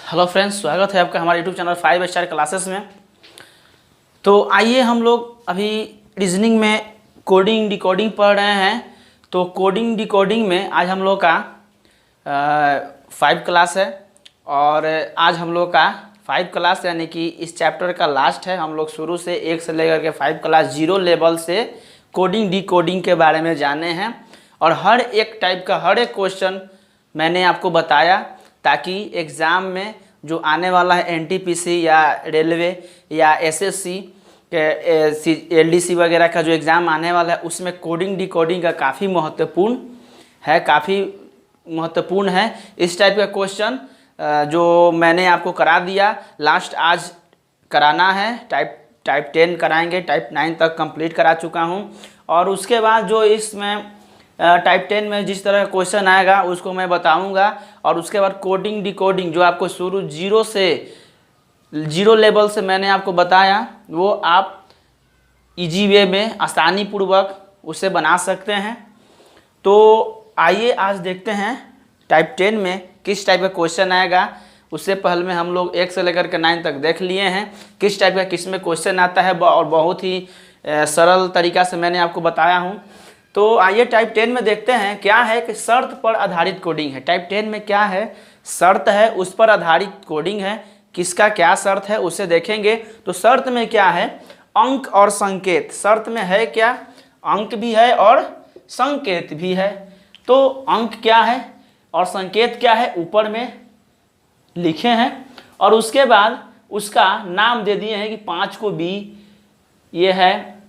Hello friends, स्वागत है आपका हमारे यूट्यूब चैनल 5 स्टार क्लासेस में। तो आइए हम लोग अभी रीजनिंग में कोडिंग डिकोडिंग पढ़ रहे हैं। तो कोडिंग डिकोडिंग में आज हम लोग का 5 क्लास है और आज हम लोग का 5 क्लास यानी कि इस चैप्टर का लास्ट है। हम लोग शुरू से 1 से लेकर के 5 क्लास 0 लेवल से कोडिंग डिकोडिंग के बारे में जाने हैं और हर एक टाइप का हर एक क्वेश्चन मैंने आपको बताया ताकि एग्ज़ाम में जो आने वाला है एनटीपीसी या रेलवे या एसएससी के एलडीसी वगैरह का जो एग्ज़ाम आने वाला है उसमें कोडिंग डिकोडिंग का काफ़ी महत्वपूर्ण है। इस टाइप का क्वेश्चन जो मैंने आपको करा दिया लास्ट आज कराना है। टाइप 10 कराएंगे, टाइप 9 तक कंप्लीट करा चुका हूं और उसके बाद जो इसमें टाइप 10 में जिस तरह का क्वेश्चन आएगा उसको मैं बताऊंगा और उसके बाद कोडिंग डिकोडिंग जो आपको शुरू 0 लेवल से मैंने आपको बताया वो आप इजी वे में आसानी पूर्वक उसे बना सकते हैं। तो आइए आज देखते हैं टाइप 10 में किस टाइप का क्वेश्चन आएगा। उससे पहले में हम लोग 1 से लेकर के 9 तक देख लिए हैं किस टाइप का किस में क्वेश्चन आता है और बहुत ही सरल तरीका से मैंने आपको बताया हूँ। तो आइए टाइप 10 में देखते हैं क्या है कि शर्त पर आधारित कोडिंग है। टाइप 10 में क्या है, शर्त है, उस पर आधारित कोडिंग है। किसका क्या शर्त है उसे देखेंगे। तो शर्त में क्या है, अंक और संकेत। शर्त में है क्या, अंक भी है और संकेत भी है। तो अंक क्या है और संकेत क्या है ऊपर में लिखे हैं और उसके बाद उसका नाम दे दिए हैं कि 5 को बी, ये है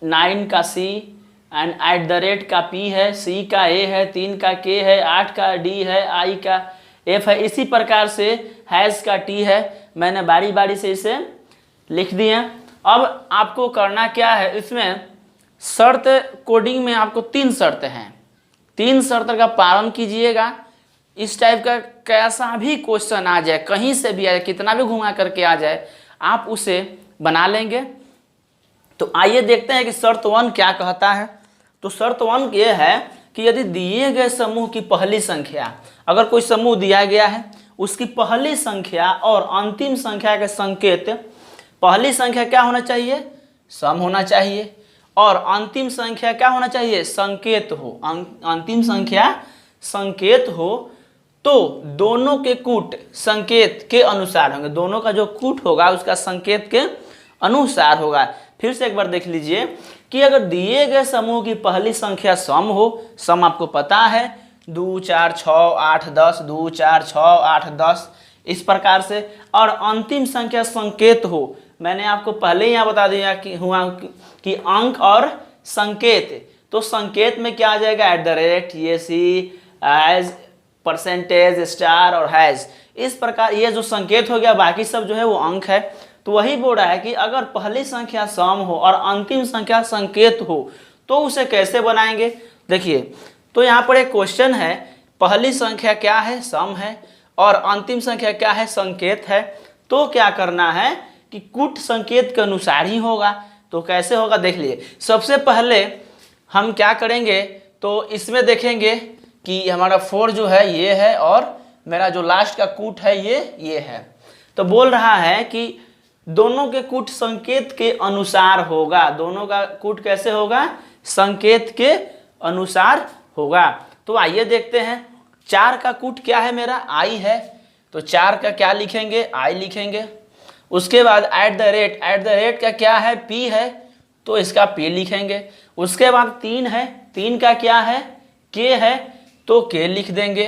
9 का सी एंड @ का P है, C का A है, 3 का K है, 8 का D है, I का F है। इसी प्रकार से हैश का T है। मैंने बारी बारी से इसे लिख दिए। अब आपको करना क्या है, इसमें शर्त कोडिंग में आपको 3 शर्त हैं। 3 शर्त का पालन कीजिएगा। इस टाइप का कैसा भी क्वेश्चन आ जाए, कहीं से भी आ जाए, कितना भी घुमा करके आ जाए, आप उसे बना लेंगे। तो आइए देखते हैं कि शर्त 1 क्या कहता है। तो शर्त 1 ये है कि यदि दिए गए समूह की पहली संख्या, अगर कोई समूह दिया गया है उसकी पहली संख्या और अंतिम संख्या के संकेत, पहली संख्या क्या होना चाहिए, सम होना चाहिए और अंतिम संख्या क्या होना चाहिए, संकेत हो। अंतिम संख्या संकेत हो तो दोनों के कूट संकेत के अनुसार होंगे। दोनों का जो कूट होगा उसका संकेत के अनुसार होगा। फिर से एक बार देख लीजिए कि अगर दिए गए समूह की पहली संख्या सम हो, सम आपको पता है 2 4 6 8 10, 2 4 6 8 10 इस प्रकार से, और अंतिम संख्या संकेत हो। मैंने आपको पहले ही यहाँ बता दिया कि अंक और संकेत। तो संकेत में क्या आ जाएगा, @ ये सी एज परसेंटेज स्टार और हैज। इस प्रकार ये जो संकेत हो गया, बाकी सब जो है वो अंक है। तो वही बोल रहा है कि अगर पहली संख्या सम हो और अंतिम संख्या संकेत हो तो उसे कैसे बनाएंगे। देखिए, तो यहाँ पर एक क्वेश्चन है, पहली संख्या क्या है, सम है और अंतिम संख्या क्या है, संकेत है। तो क्या करना है कि कूट संकेत के अनुसार ही होगा। तो कैसे होगा देख लिए। सबसे पहले हम क्या करेंगे, तो इसमें देखेंगे कि हमारा 4 जो है ये है और मेरा जो लास्ट का कूट है ये है। तो बोल रहा है कि दोनों के कूट संकेत के अनुसार होगा। दोनों का कूट कैसे होगा, संकेत के अनुसार होगा। तो आइए देखते हैं 4 का कूट क्या है, मेरा I है। तो 4 का क्या लिखेंगे, I लिखेंगे। उसके बाद @ का क्या है, P है, तो इसका P लिखेंगे। उसके बाद 3 है, 3 का क्या है, K है, तो K लिख देंगे।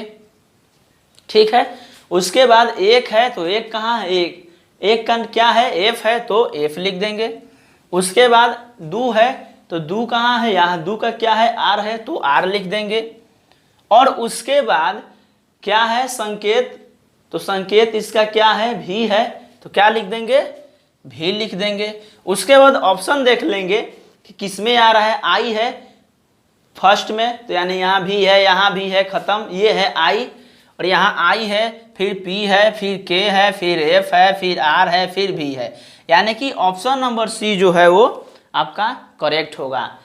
ठीक है। उसके बाद 1 है, तो 1 कहाँ है, 1 का क्या है, F है, तो F लिख देंगे। उसके बाद 2 है, तो 2 कहाँ है, यहाँ 2 का क्या है, R है, तो R लिख देंगे। और उसके बाद क्या है, संकेत, तो संकेत इसका क्या है, V है, तो क्या लिख देंगे, V लिख देंगे। उसके बाद ऑप्शन देख लेंगे कि किस में आ रहा है, I है फर्स्ट में, तो यानी यहाँ भी है, यहाँ भी है, खत्म, ये है I और यहाँ I है, फिर P है, फिर K है, फिर F है, फिर R है, फिर V है। यानी कि ऑप्शन नंबर C जो है वो आपका करेक्ट होगा।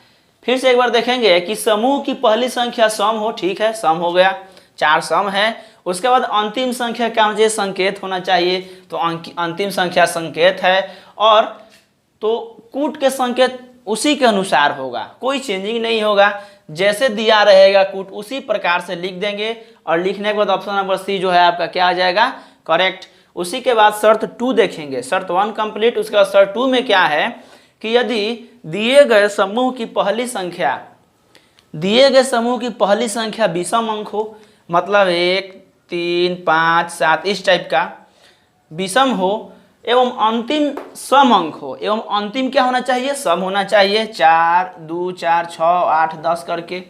फिर से एक बार देखेंगे कि समूह की पहली संख्या सम हो। ठीक है, सम हो गया, 4 सम है उसके बाद अंतिम संख्या क्या होना चाहिए, संकेत होना चाहिए, तो अंतिम संख्या संकेत है। और तो कूट के संकेत उसी के अनुसार होगा, कोई चेंजिंग नहीं होगा, जैसे दिया रहेगा कूट उसी प्रकार से लिख देंगे। और लिखने के बाद ऑप्शन नंबर सी जो है आपका क्या आ जाएगा, करेक्ट। उसी के बाद शर्त 2 देखेंगे, शर्त 1 कंप्लीट। उसके बाद शर्त 2 में क्या है कि यदि दिए गए समूह की पहली संख्या विषम अंक हो, मतलब 1, 3, 5, 7 इस टाइप का विषम हो, एवं अंतिम सम अंक हो, एवं अंतिम क्या होना चाहिए, सम होना चाहिए, 4, 2, 4, 6, 8, 10 करके,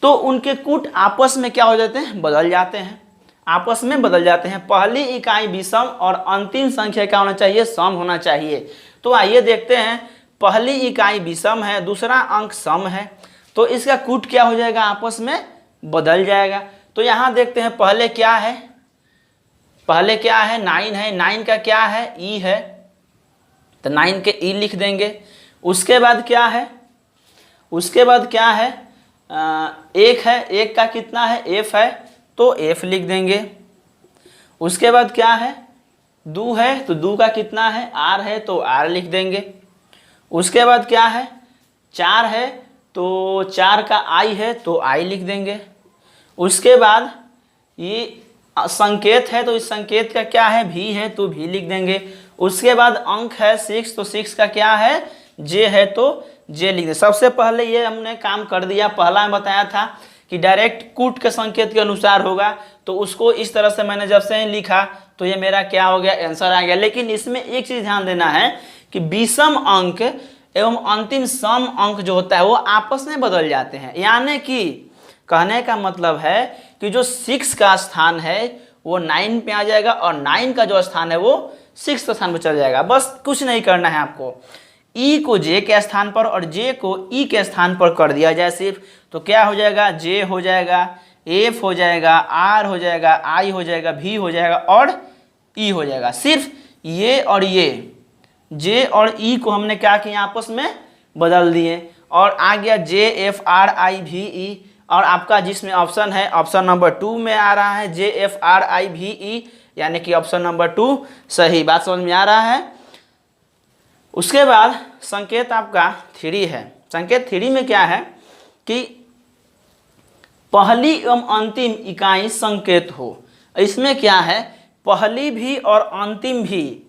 तो उनके कूट आपस में क्या हो जाते हैं, बदल जाते हैं, आपस में बदल जाते हैं। पहली इकाई विषम और अंतिम संख्या क्या होना चाहिए, सम होना चाहिए। तो आइए देखते हैं, पहली इकाई विषम है, दूसरा अंक सम है, तो इसका कूट क्या हो जाएगा, आपस में बदल जाएगा। तो यहाँ देखते हैं पहले क्या है, 9 है, 9 का क्या है, ई है, तो 9 के ई लिख देंगे। उसके बाद क्या है, 1 है, 1 का कितना है, एफ है, तो एफ लिख देंगे। उसके बाद क्या है, 2 है, तो 2 का कितना है, आर है, तो आर लिख देंगे। उसके बाद क्या है, 4 है, तो 4 का आई है, तो आई लिख देंगे। उसके बाद ये संकेत है, तो इस संकेत का क्या है, भी है, तो भी लिख देंगे। उसके बाद अंक है 6, तो 6 का क्या है, जे है, तो जे लिख देंगे। सबसे पहले ये हमने काम कर दिया, पहला मैं बताया था कि डायरेक्ट कूट के संकेत के अनुसार होगा, तो उसको इस तरह से मैंने जब से लिखा तो ये मेरा क्या हो गया, आंसर आ गया। लेकिन इसमें एक चीज़ ध्यान देना है कि विषम अंक एवं अंतिम सम अंक जो होता है वो आपस में बदल जाते हैं। यानी कि कहने का मतलब है कि जो 6 का स्थान है वो 9 पे आ जाएगा और 9 का जो स्थान है वो 6 के स्थान पर चल जाएगा। बस कुछ नहीं करना है आपको, ई को जे के स्थान पर और जे को ई के स्थान पर कर दिया जाए सिर्फ, तो क्या हो जाएगा, जे हो जाएगा, एफ हो जाएगा, आर हो जाएगा, आई हो जाएगा, भी हो जाएगा और ई हो जाएगा। सिर्फ ये और ये जे और ई को हमने क्या किया, आपस में बदल दिए और आ गया जे एफ आर आई भी ई। और आपका जिसमें ऑप्शन है, ऑप्शन नंबर 2 में आ रहा है जे एफ आर आई भी ई, यानी कि ऑप्शन नंबर 2 सही। बात समझ में आ रहा है। उसके बाद संकेत आपका 3 है। संकेत 3 में क्या है कि पहली एवं अंतिम इकाई संकेत हो। इसमें क्या है, पहली भी और अंतिम भी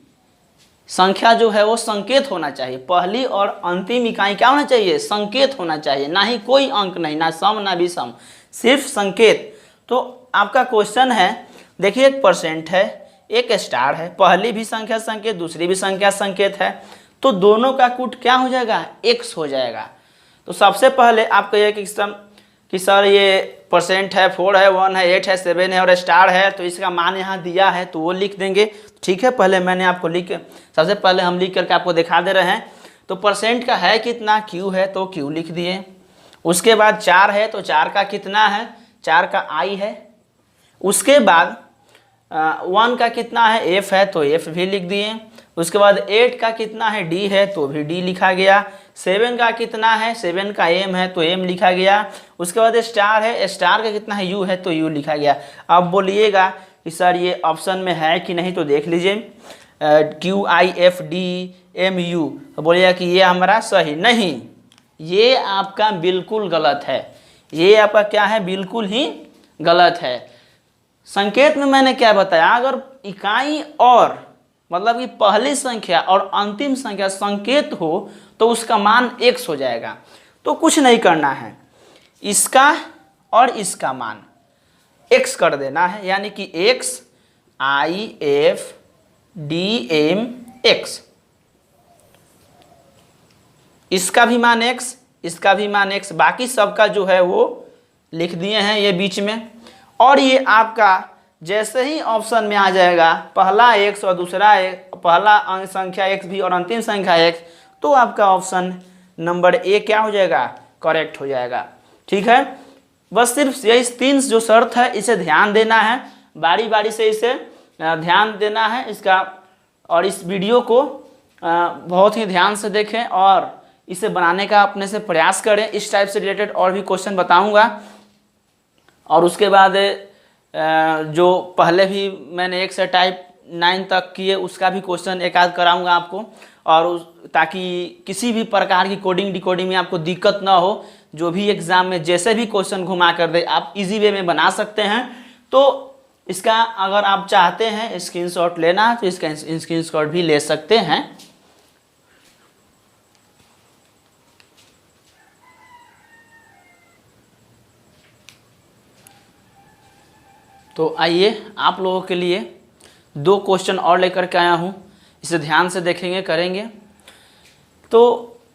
संख्या जो है वो संकेत होना चाहिए। पहली और अंतिम इकाई क्या होना चाहिए, संकेत होना चाहिए, ना ही कोई अंक नहीं, ना सम ना विषम, सिर्फ संकेत। तो आपका क्वेश्चन है, देखिए 1% है, एक स्टार है, पहली भी संख्या संकेत, दूसरी भी संख्या संकेत है, तो दोनों का कूट क्या हो जाएगा, x हो जाएगा। तो सबसे पहले आप कहिए कि सर ये परसेंट है, 4 है, 1 है, 8 है, 7 है और स्टार है, तो इसका मान यहाँ दिया है तो वो लिख देंगे। ठीक है, पहले मैंने आपको सबसे पहले हम लिख करके आपको दिखा दे रहे हैं। तो परसेंट का है कितना, q है, तो q लिख दिए। उसके बाद 4 है, तो 4 का कितना है, 4 का i है। उसके बाद 1 का कितना है, f है, तो f भी लिख दिए। उसके बाद 8 का कितना है, d है, तो भी d लिखा गया। 7 का कितना है, 7 का m है, तो m लिखा गया। उसके बाद स्टार है, स्टार का कितना है, u है, तो u लिखा गया। अब बोलिएगा कि सर ये ऑप्शन में है कि नहीं, तो देख लीजिए QIFDMU, तो बोलिएगा कि ये हमारा सही नहीं, ये आपका बिल्कुल गलत है। ये आपका क्या है, बिल्कुल ही गलत है। संकेत में मैंने क्या बताया, अगर इकाई और मतलब कि पहली संख्या और अंतिम संख्या संकेत हो तो उसका मान x हो जाएगा। तो कुछ नहीं करना है, इसका और इसका मान x कर देना है, यानी कि x IFDM(x), इसका भी मान x, इसका भी मान x, बाकी सबका जो है वो लिख दिए हैं ये बीच में। और ये आपका जैसे ही ऑप्शन में आ जाएगा पहला x और दूसरा पहला अंक संख्या x भी और अंतिम संख्या x, तो आपका ऑप्शन नंबर ए क्या हो जाएगा, करेक्ट हो जाएगा। ठीक है, बस सिर्फ यही 3 जो शर्त है इसे ध्यान देना है, बारी बारी से इसे ध्यान देना है इसका। और इस वीडियो को बहुत ही ध्यान से देखें और इसे बनाने का अपने से प्रयास करें। इस टाइप से रिलेटेड और भी क्वेश्चन बताऊंगा। और उसके बाद जो पहले भी मैंने 1 से टाइप 9 तक किए उसका भी क्वेश्चन एक आध कराऊंगा आपको, और ताकि किसी भी प्रकार की कोडिंग डिकोडिंग में आपको दिक्कत ना हो। जो भी एग्ज़ाम में जैसे भी क्वेश्चन घुमा कर दे आप इजी वे में बना सकते हैं। तो इसका अगर आप चाहते हैं स्क्रीनशॉट लेना तो इसका स्क्रीनशॉट भी ले सकते हैं। तो आइए आप लोगों के लिए 2 क्वेश्चन और लेकर के आया हूँ, इसे ध्यान से देखेंगे करेंगे। तो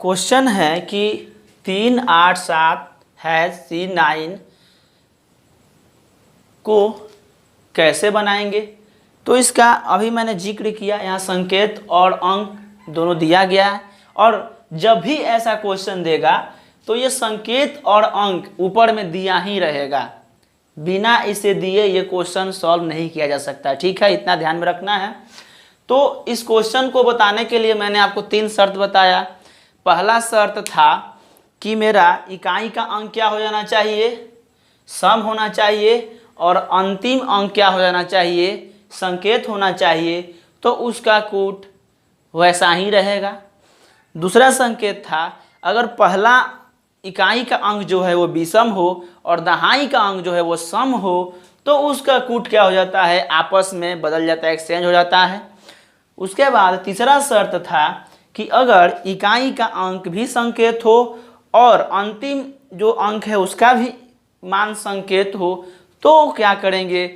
क्वेश्चन है कि 3 8 7 C9 को कैसे बनाएंगे। तो इसका अभी मैंने जिक्र किया, यहाँ संकेत और अंक दोनों दिया गया है, और जब भी ऐसा क्वेश्चन देगा तो ये संकेत और अंक ऊपर में दिया ही रहेगा, बिना इसे दिए ये क्वेश्चन सॉल्व नहीं किया जा सकता। ठीक है, इतना ध्यान में रखना है। तो इस क्वेश्चन को बताने के लिए मैंने आपको 3 शर्त बताया। पहला शर्त था कि मेरा इकाई का अंक क्या हो जाना चाहिए, सम होना चाहिए, और अंतिम अंक क्या हो जाना चाहिए, संकेत होना चाहिए। तो उसका कूट वैसा ही रहेगा। दूसरा संकेत था अगर पहला इकाई का अंक जो है वो विषम हो और दहाई का अंक जो है वो सम हो तो उसका कूट क्या हो जाता है, आपस में बदल जाता है, एक्सचेंज हो जाता है। उसके बाद तीसरा शर्त था कि अगर इकाई का अंक भी संकेत हो और अंतिम जो अंक है उसका भी मान संकेत हो तो क्या करेंगे,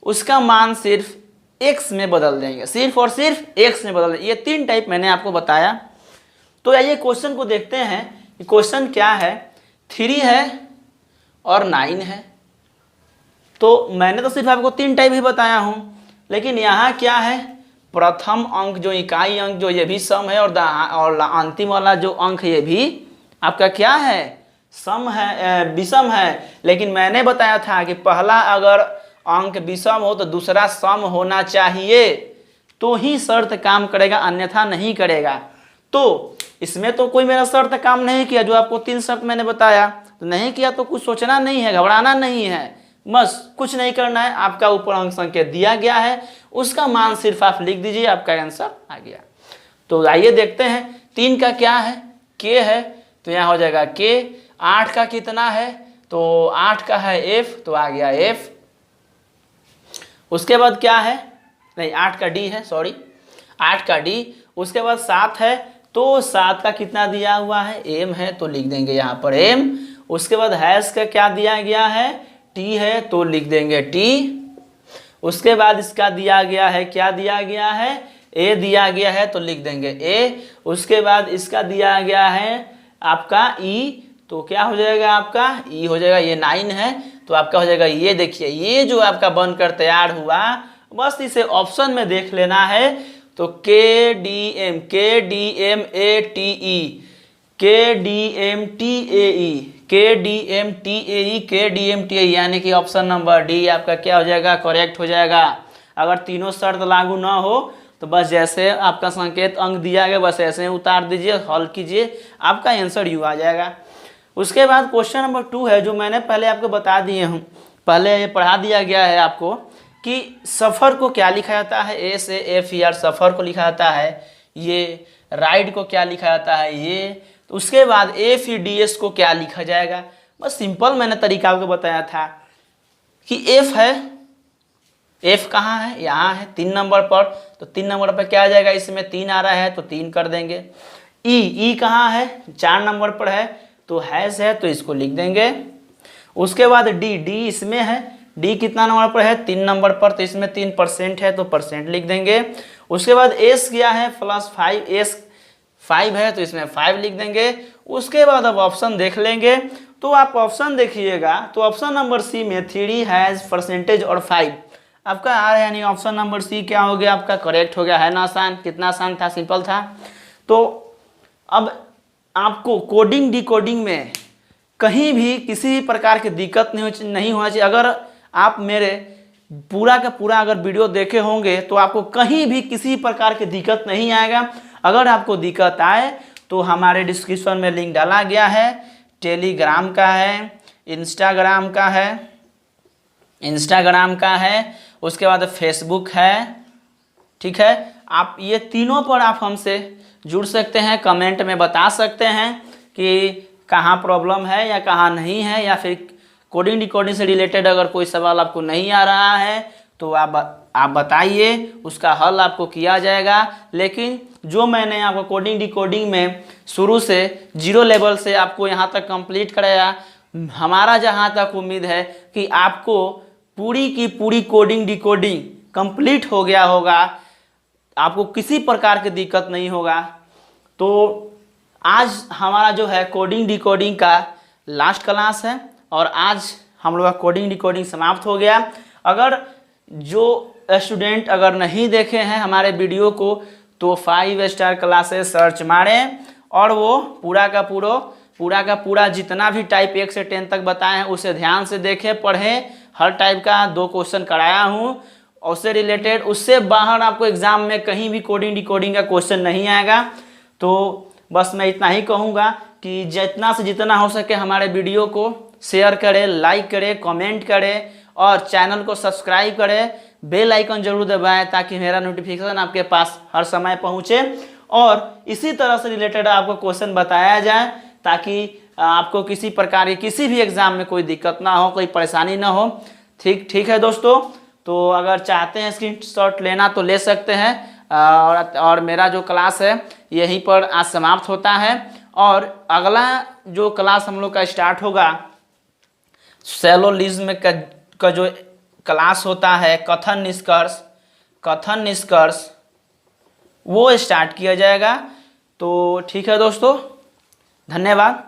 उसका मान सिर्फ x में बदल देंगे, सिर्फ और सिर्फ x में बदल देंगे। ये 3 टाइप मैंने आपको बताया। तो आइए क्वेश्चन को देखते हैं। क्वेश्चन क्या है, 3 है और 9 है। तो मैंने तो सिर्फ आपको 3 टाइप ही बताया हूँ, लेकिन यहाँ क्या है, प्रथम अंक जो इकाई अंक जो ये भी सम है, और अंतिम वाला जो अंक ये भी आपका क्या है, सम है, विषम है। लेकिन मैंने बताया था कि पहला अगर अंक विषम हो तो दूसरा सम होना चाहिए, तो ही शर्त काम करेगा, अन्यथा नहीं करेगा। तो इसमें तो कोई मेरा शर्त काम नहीं किया, जो आपको 3 शर्त मैंने बताया तो नहीं किया, तो कुछ सोचना नहीं है, घबराना नहीं है, बस कुछ नहीं करना है। आपका ऊपर अंक संकेत दिया गया है, उसका मान सिर्फ आप लिख दीजिए, आपका आंसर आ गया। तो आइए देखते हैं 3 का क्या है, के है, तो यहाँ हो जाएगा के। 8 का कितना है, तो 8 का है एफ, तो आ गया एफ। उसके बाद क्या है, नहीं 8 का डी है, सॉरी 8 का डी। उसके बाद 7 है, तो 7 का कितना दिया हुआ है, एम है, तो लिख देंगे यहाँ पर एम। उसके बाद हैश का क्या दिया गया है, टी है, तो लिख देंगे टी। उसके बाद इसका दिया गया है, क्या दिया गया है, ए दिया गया है, तो लिख देंगे ए। उसके बाद इसका दिया गया है आपका ई, तो क्या हो जाएगा, आपका ई हो जाएगा, ये 9 है, तो आपका हो जाएगा ये। देखिए ये जो आपका बनकर तैयार हुआ, बस इसे ऑप्शन में देख लेना है। तो K D M A T E, K D M T A E, K D M T A E, K D M T ए, यानी कि ऑप्शन नंबर डी आपका क्या हो जाएगा, करेक्ट हो जाएगा। अगर तीनों शर्त लागू ना हो तो बस जैसे आपका संकेत अंक दिया गया बस ऐसे उतार दीजिए, हल कीजिए, आपका आंसर यू आ जाएगा। उसके बाद क्वेश्चन नंबर 2 है, जो मैंने पहले आपको बता दिए हूँ, पहले ये पढ़ा दिया गया है आपको कि सफ़र को क्या लिखा जाता है, ए से एफ यार सफ़र को लिखा जाता है, ये राइड को क्या लिखा जाता है, ये। तो उसके बाद एफ ई डी एस को क्या लिखा जाएगा, बस सिंपल मैंने तरीका आपको बताया था कि एफ है, एफ कहाँ है, यहाँ है 3 नंबर पर, तो 3 नंबर पर क्या आ जाएगा, इसमें 3 आ रहा है तो 3 कर देंगे। ई कहाँ है, 4 नंबर पर है, तो हैश है, तो इसको लिख देंगे। उसके बाद डी इसमें है, डी कितना नंबर पर है, 3 नंबर पर, तो इसमें 3% है, तो परसेंट लिख देंगे। उसके बाद एस क्या है, +5, एस 5 है, तो इसमें 5 लिख देंगे। उसके बाद अब ऑप्शन देख लेंगे, तो आप ऑप्शन देखिएगा, तो ऑप्शन नंबर सी में 3 हैज परसेंटेज और 5 आपका आ रहा है, यानी ऑप्शन नंबर सी क्या हो गया, आपका करेक्ट हो गया। है ना आसान, कितना आसान था, सिंपल था। तो अब आपको कोडिंग डिकोडिंग में कहीं भी किसी भी प्रकार की दिक्कत नहीं होना चाहिए। अगर आप मेरे पूरा का पूरा अगर वीडियो देखे होंगे तो आपको कहीं भी किसी प्रकार की दिक्कत नहीं आएगा। अगर आपको दिक्कत आए तो हमारे डिस्क्रिप्शन में लिंक डाला गया है, टेलीग्राम का है, इंस्टाग्राम का है, इंस्टाग्राम का है, उसके बाद फेसबुक है, ठीक है। आप ये तीनों पर आप हमसे जुड़ सकते हैं, कमेंट में बता सकते हैं कि कहाँ प्रॉब्लम है या कहाँ नहीं है, या फिर कोडिंग डिकोडिंग से रिलेटेड अगर कोई सवाल आपको नहीं आ रहा है तो आप बताइए, उसका हल आपको किया जाएगा। लेकिन जो मैंने आपको कोडिंग डिकोडिंग में शुरू से 0 लेवल से आपको यहाँ तक कंप्लीट कराया, हमारा जहाँ तक उम्मीद है कि आपको पूरी की पूरी कोडिंग डिकोडिंग कंप्लीट हो गया होगा, आपको किसी प्रकार की दिक्कत नहीं होगा। तो आज हमारा जो है कोडिंग डिकोडिंग का लास्ट क्लास है और आज हम लोग का कोडिंग डिकोडिंग समाप्त हो गया। अगर जो स्टूडेंट अगर नहीं देखे हैं हमारे वीडियो को तो 5 स्टार क्लासेस सर्च मारें और वो पूरा का पूरा जितना भी टाइप 1 से 10 तक बताए हैं उसे ध्यान से देखें, पढ़ें। हर टाइप का 2 क्वेश्चन कराया हूँ, उससे रिलेटेड, उससे बाहर आपको एग्जाम में कहीं भी कोडिंग डिकोडिंग का क्वेश्चन नहीं आएगा। तो बस मैं इतना ही कहूँगा कि जितना से जितना हो सके हमारे वीडियो को शेयर करें, लाइक करें, कमेंट करें और चैनल को सब्सक्राइब करें। बेल आइकन जरूर दबाएं ताकि मेरा नोटिफिकेशन आपके पास हर समय पहुँचे और इसी तरह से रिलेटेड आपको क्वेश्चन बताया जाए ताकि आपको किसी प्रकार की किसी भी एग्जाम में कोई दिक्कत ना हो, कोई परेशानी ना हो। ठीक है दोस्तों, तो अगर चाहते हैं स्क्रीनशॉट लेना तो ले सकते हैं। और मेरा जो क्लास है यहीं पर आज समाप्त होता है और अगला जो क्लास हम लोग का स्टार्ट होगा सैलोलिज्म का जो क्लास होता है कथन निष्कर्ष वो स्टार्ट किया जाएगा। तो ठीक है दोस्तों, धन्यवाद।